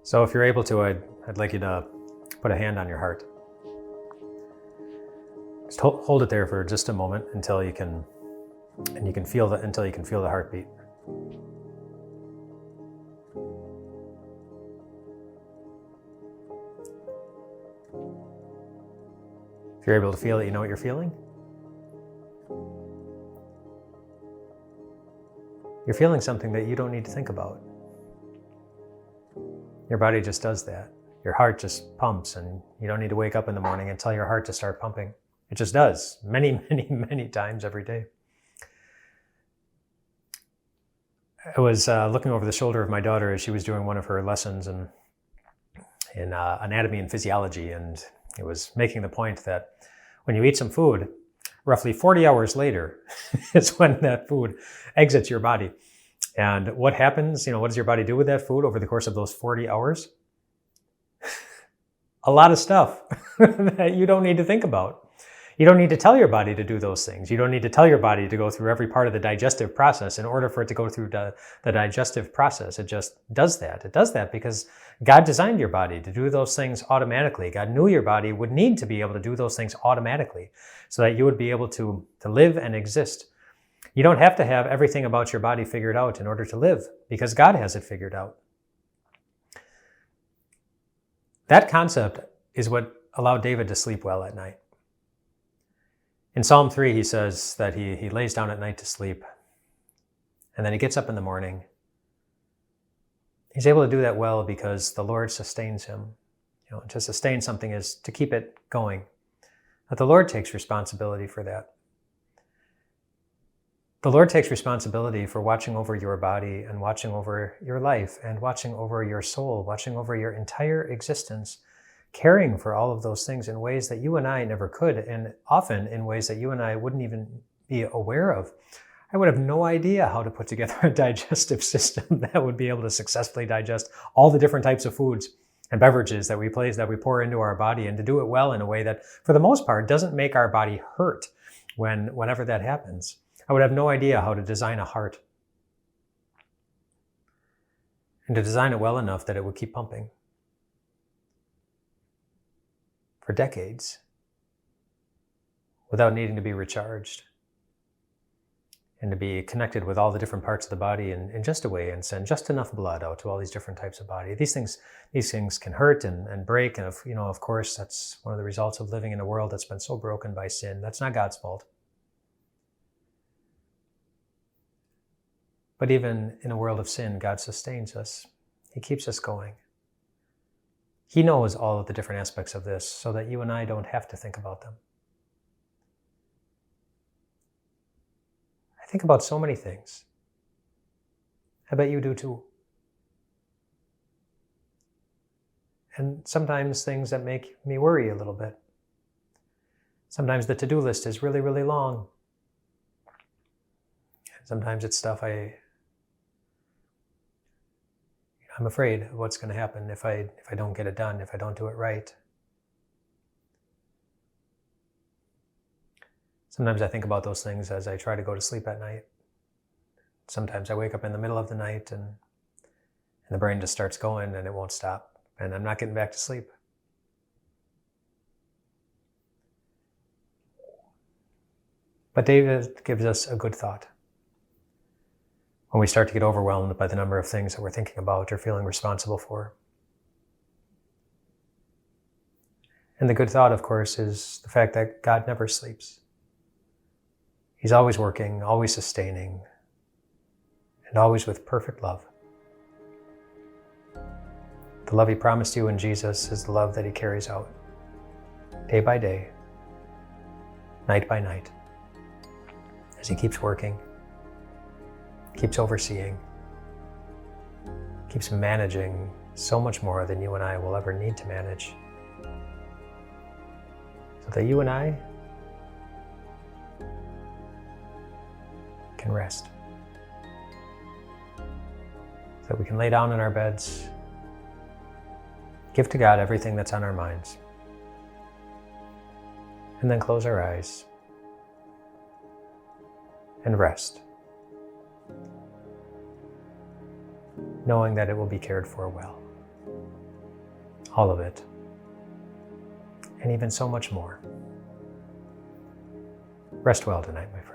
So if you're able to, I'd like you to put a hand on your heart. Just hold it there for just a moment until you can feel the heartbeat. If you're able to feel it, you know what you're feeling? You're feeling something that you don't need to think about. Your body just does that. Your heart just pumps, and you don't need to wake up in the morning and tell your heart to start pumping. It just does, many, many, many times every day. I was looking over the shoulder of my daughter as she was doing one of her lessons in anatomy and physiology, and it was making the point that when you eat some food, roughly 40 hours later is when that food exits your body. And what happens, what does your body do with that food over the course of those 40 hours? A lot of stuff that you don't need to think about. You don't need to tell your body to do those things. You don't need to tell your body to go through every part of the digestive process in order for it to go through the digestive process. It just does that. It does that because God designed your body to do those things automatically. God knew your body would need to be able to do those things automatically so that you would be able to live and exist. You don't have to have everything about your body figured out in order to live because God has it figured out. That concept is what allowed David to sleep well at night. In Psalm 3, he says that he lays down at night to sleep, and then he gets up in the morning. He's able to do that well because the Lord sustains him. To sustain something is to keep it going. But the Lord takes responsibility for that. The Lord takes responsibility for watching over your body and watching over your life and watching over your soul, watching over your entire existence, caring for all of those things in ways that you and I never could, and often in ways that you and I wouldn't even be aware of. I would have no idea how to put together a digestive system that would be able to successfully digest all the different types of foods and beverages that we pour into our body, and to do it well in a way that, for the most part, doesn't make our body hurt whenever that happens. I would have no idea how to design a heart and to design it well enough that it would keep pumping for decades without needing to be recharged, and to be connected with all the different parts of the body in just a way and send just enough blood out to all these different types of body. These things can hurt and break, and of course that's one of the results of living in a world that's been so broken by sin. That's not God's fault. But even in a world of sin, God sustains us. He keeps us going. He knows all of the different aspects of this so that you and I don't have to think about them. I think about so many things. I bet you do too. And sometimes things that make me worry a little bit. Sometimes the to-do list is really, really long. Sometimes it's stuff I'm afraid of what's going to happen if I don't get it done, if I don't do it right. Sometimes I think about those things as I try to go to sleep at night. Sometimes I wake up in the middle of the night and the brain just starts going and it won't stop, and I'm not getting back to sleep. But David gives us a good thought. When we start to get overwhelmed by the number of things that we're thinking about or feeling responsible for. And the good thought, of course, is the fact that God never sleeps. He's always working, always sustaining, and always with perfect love. The love he promised you in Jesus is the love that he carries out day by day, night by night, as he keeps working, keeps overseeing, keeps managing so much more than you and I will ever need to manage, so that you and I can rest, so that we can lay down in our beds, give to God everything that's on our minds, and then close our eyes and rest, knowing that it will be cared for well. all of it, and even so much more. Rest well tonight, my friend.